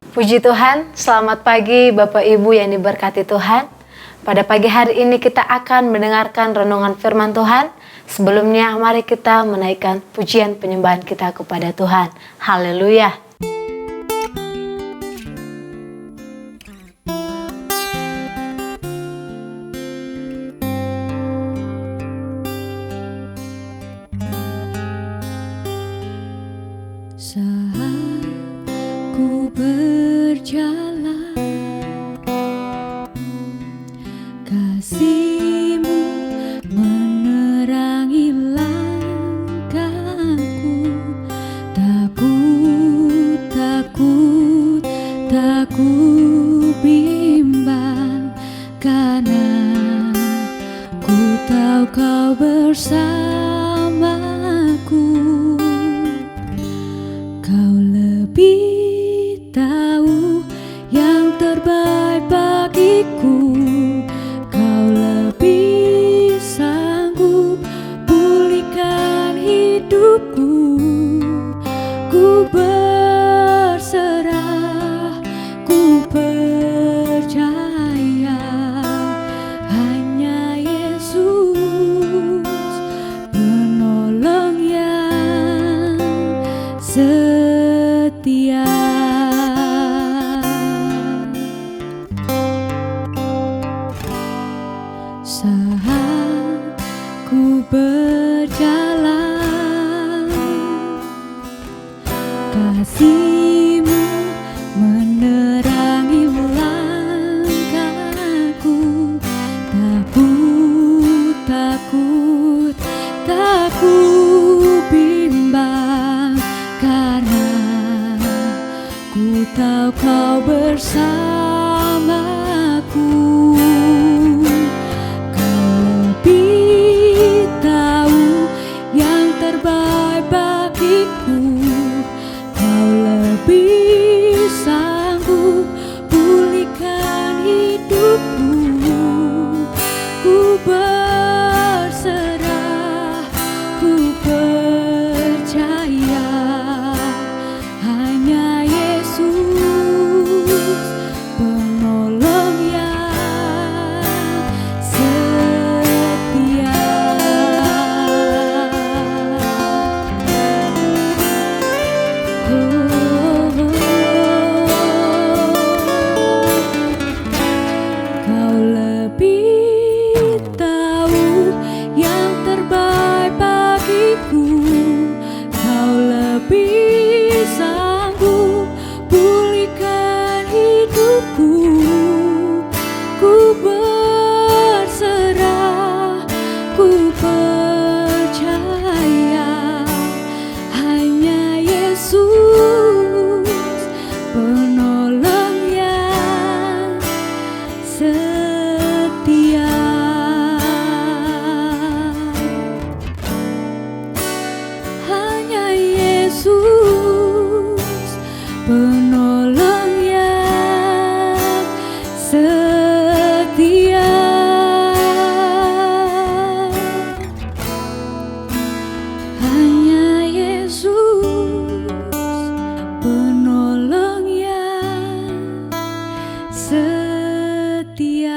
Puji Tuhan, selamat pagi Bapak Ibu yang diberkati Tuhan. Pada pagi hari ini kita akan mendengarkan renungan firman Tuhan. Sebelumnya mari kita menaikkan pujian penyembahan kita kepada Tuhan. Haleluya. Saat ku berjalan, kasih-Mu menerangi langkahku. Takut, takut, tak ku bimbang, karena ku tahu Kau bersamaku. Kau lebih tahu yang terbaik bagiku. Kau lebih sanggup pulihkan hidupku. Ku berserah, ku percaya hanya Yesus penolong yang setia. Saat ku berjalan, kasih-Mu menerangi langkahku. Takut, takut, tak ku bimbang, karena ku tahu Kau bersamaku. Kau lebih tahu yang terbaik bagiku. Kau lebih sanggup pulihkan hidupku. Ku berserah, ku percaya hanya Yesus penolong yang setia. Kau lebih tahu yang terbaik bagiku. Kau lebih sanggup pulihkan hidupku. Ku berserah, ku percaya hanya Yesus penolong yang setia. Hanya Yesus penolong yang setia. Hanya Yesus penolong yang setia.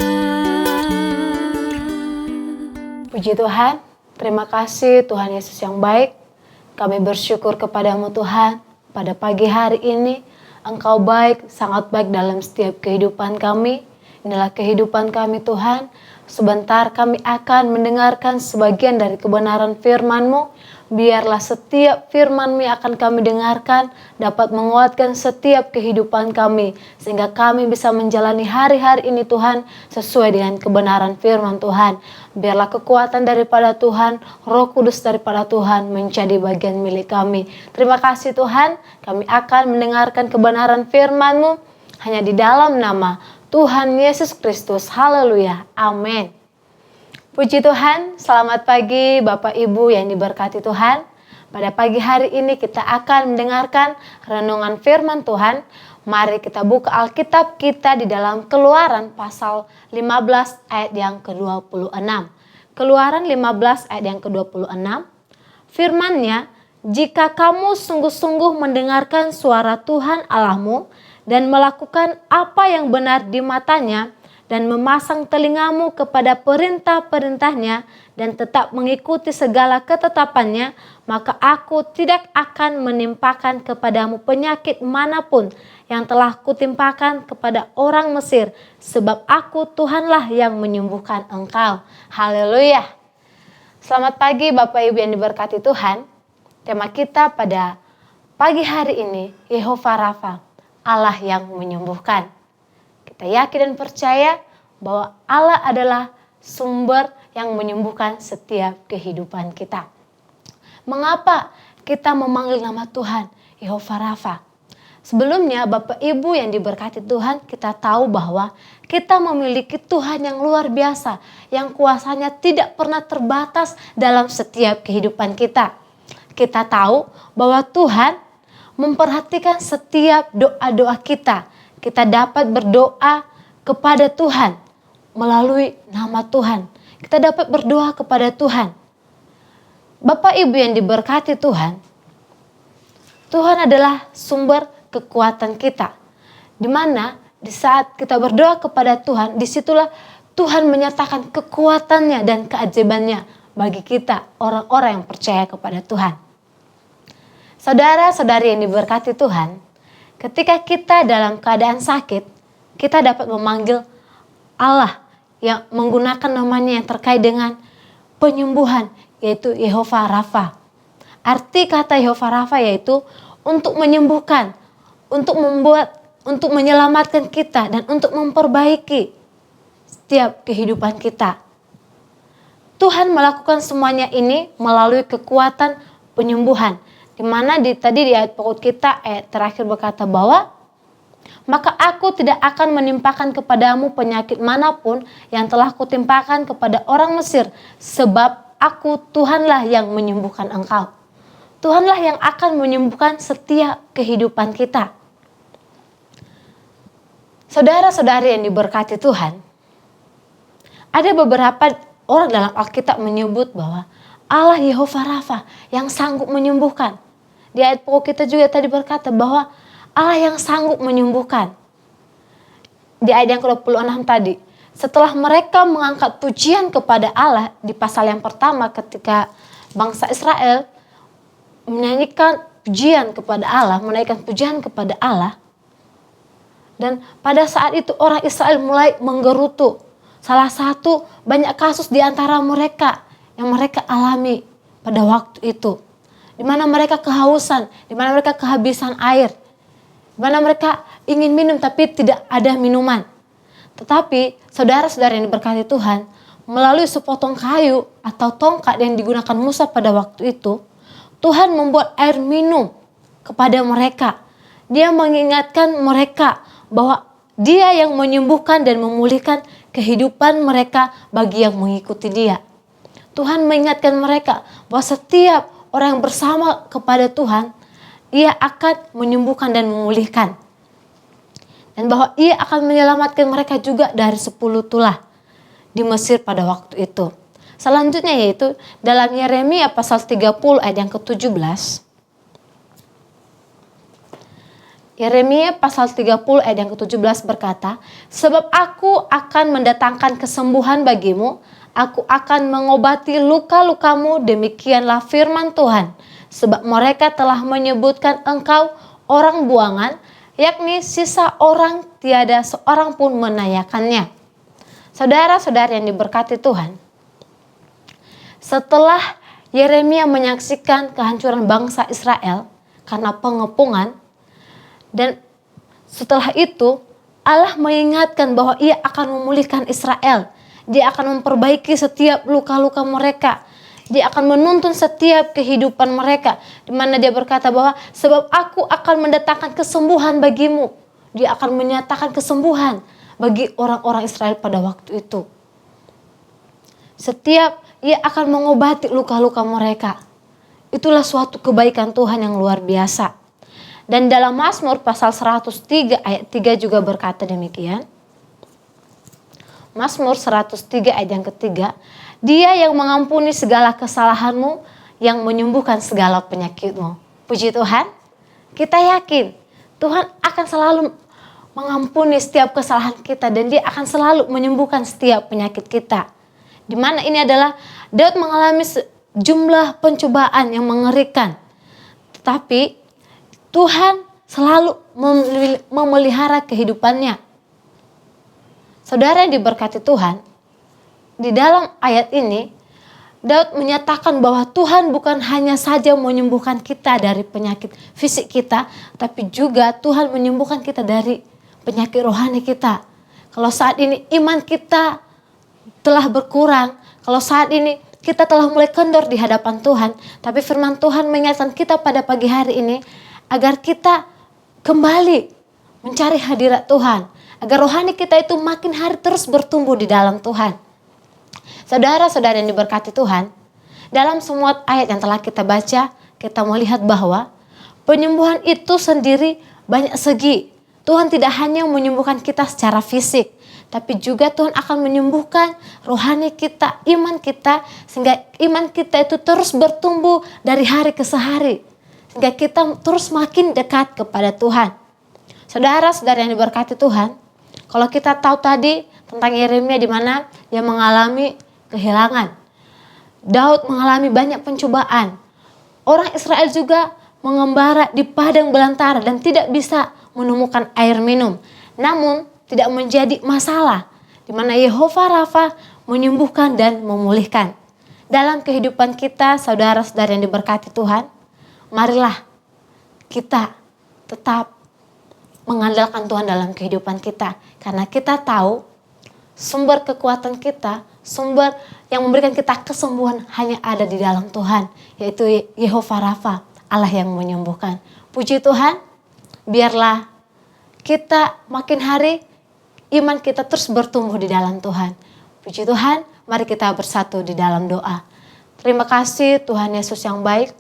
Puji Tuhan, terima kasih Tuhan Yesus yang baik. Kami bersyukur kepadamu Tuhan, pada pagi hari ini Engkau baik, sangat baik dalam setiap kehidupan kami. Inilah kehidupan kami Tuhan. Sebentar kami akan mendengarkan sebagian dari kebenaran firman-Mu. Biarlah setiap firman-Mu yang akan kami dengarkan dapat menguatkan setiap kehidupan kami. Sehingga kami bisa menjalani hari-hari ini Tuhan sesuai dengan kebenaran firman Tuhan. Biarlah kekuatan daripada Tuhan, Roh Kudus daripada Tuhan menjadi bagian milik kami. Terima kasih Tuhan, kami akan mendengarkan kebenaran firman-Mu hanya di dalam nama Tuhan Yesus Kristus. Haleluya. Amin. Puji Tuhan, selamat pagi Bapak Ibu yang diberkati Tuhan. Pada pagi hari ini kita akan mendengarkan renungan firman Tuhan. Mari kita buka Alkitab kita di dalam Keluaran pasal 15 ayat yang ke-26. Keluaran 15 ayat yang ke-26. Firman-Nya, jika kamu sungguh-sungguh mendengarkan suara Tuhan Allahmu dan melakukan apa yang benar di matanya dan memasang telingamu kepada perintah-perintahnya dan tetap mengikuti segala ketetapannya, maka aku tidak akan menimpakan kepadamu penyakit manapun yang telah kutimpakan kepada orang Mesir, sebab aku Tuhanlah yang menyembuhkan engkau. Haleluya. Selamat pagi Bapak Ibu yang diberkati Tuhan. Tema kita pada pagi hari ini, Yehova Rafa, Allah yang menyembuhkan. Kita yakin dan percaya bahwa Allah adalah sumber yang menyembuhkan setiap kehidupan kita. Mengapa kita memanggil nama Tuhan Yehova Rafa? Sebelumnya Bapak Ibu yang diberkati Tuhan, kita tahu bahwa kita memiliki Tuhan yang luar biasa, yang kuasanya tidak pernah terbatas dalam setiap kehidupan kita. Kita tahu bahwa Tuhan memperhatikan setiap doa-doa kita. Kita dapat berdoa kepada Tuhan melalui nama Tuhan. Kita dapat berdoa kepada Tuhan. Bapak Ibu yang diberkati Tuhan, Tuhan adalah sumber kekuatan kita. Di mana di saat kita berdoa kepada Tuhan, disitulah Tuhan menyatakan kekuatannya dan keajaibannya bagi kita, orang-orang yang percaya kepada Tuhan. Saudara-saudari yang diberkati Tuhan, ketika kita dalam keadaan sakit, kita dapat memanggil Allah yang menggunakan namanya yang terkait dengan penyembuhan, yaitu Yehova Rafa. Arti kata Yehova Rafa yaitu untuk menyembuhkan, untuk menyelamatkan kita dan untuk memperbaiki setiap kehidupan kita. Tuhan melakukan semuanya ini melalui kekuatan penyembuhan. Di mana tadi di ayat pokok kita ayat terakhir berkata bahwa maka aku tidak akan menimpakan kepadamu penyakit manapun yang telah kutimpakan kepada orang Mesir, sebab aku Tuhanlah yang menyembuhkan engkau. Tuhanlah yang akan menyembuhkan setiap kehidupan kita. Saudara-saudari yang diberkati Tuhan, ada beberapa orang dalam Alkitab menyebut bahwa Allah Yehova Rafa yang sanggup menyembuhkan. Di ayat pokok kita juga tadi berkata bahwa Allah yang sanggup menyembuhkan. Di ayat yang ke-26 tadi, setelah mereka mengangkat pujian kepada Allah di pasal yang pertama ketika bangsa Israel menyanyikan pujian kepada Allah, menaikkan pujian kepada Allah. Dan pada saat itu orang Israel mulai menggerutu. Salah satu banyak kasus di antara mereka yang mereka alami pada waktu itu. Di mana mereka kehausan, di mana mereka kehabisan air. Di mana mereka ingin minum tapi tidak ada minuman. Tetapi saudara-saudara yang diberkati Tuhan, melalui sepotong kayu atau tongkat yang digunakan Musa pada waktu itu, Tuhan membuat air minum kepada mereka. Dia mengingatkan mereka bahwa Dia yang menyembuhkan dan memulihkan kehidupan mereka bagi yang mengikuti Dia. Tuhan mengingatkan mereka bahwa setiap orang yang bersama kepada Tuhan, Ia akan menyembuhkan dan memulihkan. Dan bahwa Ia akan menyelamatkan mereka juga dari 10 tulah di Mesir pada waktu itu. Selanjutnya yaitu dalam Yeremia pasal 30 ayat yang ke-17. Yeremia pasal 30 ayat yang ke-17 berkata, sebab aku akan mendatangkan kesembuhan bagimu, aku akan mengobati luka-lukamu, demikianlah firman Tuhan. Sebab mereka telah menyebutkan engkau orang buangan, yakni sisa orang tiada seorang pun menayakannya. Saudara-saudara yang diberkati Tuhan, setelah Yeremia menyaksikan kehancuran bangsa Israel karena pengepungan, dan setelah itu Allah mengingatkan bahwa Ia akan memulihkan Israel. Dia akan memperbaiki setiap luka-luka mereka. Dia akan menuntun setiap kehidupan mereka. Di mana Dia berkata bahwa sebab aku akan mendatangkan kesembuhan bagimu. Dia akan menyatakan kesembuhan bagi orang-orang Israel pada waktu itu. Setiap Ia akan mengobati luka-luka mereka. Itulah suatu kebaikan Tuhan yang luar biasa. Dan dalam Mazmur pasal 103 ayat 3 juga berkata demikian. Mazmur 103 ayat yang ketiga, Dia yang mengampuni segala kesalahanmu, yang menyembuhkan segala penyakitmu. Puji Tuhan, kita yakin Tuhan akan selalu mengampuni setiap kesalahan kita dan dia akan selalu menyembuhkan setiap penyakit kita. Di mana ini adalah Daud mengalami sejumlah pencobaan yang mengerikan. Tetapi Tuhan selalu memelihara kehidupannya. Saudara yang diberkati Tuhan, di dalam ayat ini Daud menyatakan bahwa Tuhan bukan hanya saja menyembuhkan kita dari penyakit fisik kita, tapi juga Tuhan menyembuhkan kita dari penyakit rohani kita. Kalau saat ini iman kita telah berkurang, kalau saat ini kita telah mulai kendor di hadapan Tuhan, tapi firman Tuhan mengingatkan kita pada pagi hari ini agar kita kembali mencari hadirat Tuhan, agar rohani kita itu makin hari terus bertumbuh di dalam Tuhan. Saudara-saudara yang diberkati Tuhan, dalam semua ayat yang telah kita baca, kita melihat bahwa penyembuhan itu sendiri banyak segi. Tuhan tidak hanya menyembuhkan kita secara fisik, tapi juga Tuhan akan menyembuhkan rohani kita, iman kita, sehingga iman kita itu terus bertumbuh dari hari ke hari, sehingga kita terus makin dekat kepada Tuhan. Saudara-saudara yang diberkati Tuhan, kalau kita tahu tadi tentang Yeremia di mana dia mengalami kehilangan. Daud mengalami banyak pencobaan. Orang Israel juga mengembara di padang belantara dan tidak bisa menemukan air minum. Namun tidak menjadi masalah di mana Yehova Rafa menyembuhkan dan memulihkan. Dalam kehidupan kita, saudara-saudara yang diberkati Tuhan, marilah kita tetap mengandalkan Tuhan dalam kehidupan kita. Karena kita tahu sumber kekuatan kita, sumber yang memberikan kita kesembuhan hanya ada di dalam Tuhan. Yaitu Yehova Rafa, Allah yang menyembuhkan. Puji Tuhan, biarlah kita makin hari iman kita terus bertumbuh di dalam Tuhan. Puji Tuhan, mari kita bersatu di dalam doa. Terima kasih Tuhan Yesus yang baik.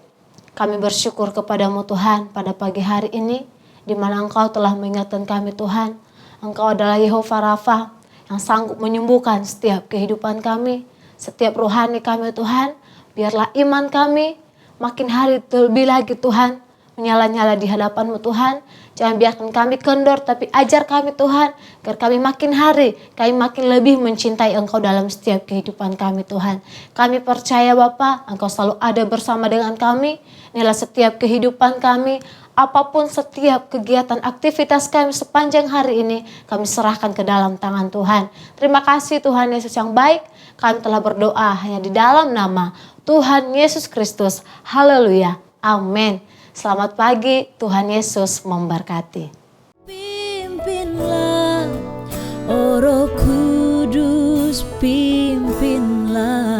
Kami bersyukur kepadamu Tuhan pada pagi hari ini, di mana Engkau telah mengingatkan kami Tuhan. Engkau adalah Yehova Rafa yang sanggup menyembuhkan setiap kehidupan kami, setiap rohani kami Tuhan. Biarlah iman kami makin hari lebih lagi Tuhan, menyala-nyala di hadapan-Mu Tuhan. Jangan biarkan kami kendor, tapi ajar kami Tuhan, agar kami makin hari, kami makin lebih mencintai Engkau dalam setiap kehidupan kami Tuhan. Kami percaya Bapa, Engkau selalu ada bersama dengan kami. Inilah setiap kehidupan kami, apapun setiap kegiatan aktivitas kami sepanjang hari ini, kami serahkan ke dalam tangan Tuhan. Terima kasih Tuhan Yesus yang baik, kami telah berdoa hanya di dalam nama Tuhan Yesus Kristus. Haleluya. Amin. Selamat pagi, Tuhan Yesus memberkati. Pimpinlah, oh Roh Kudus, pimpinlah.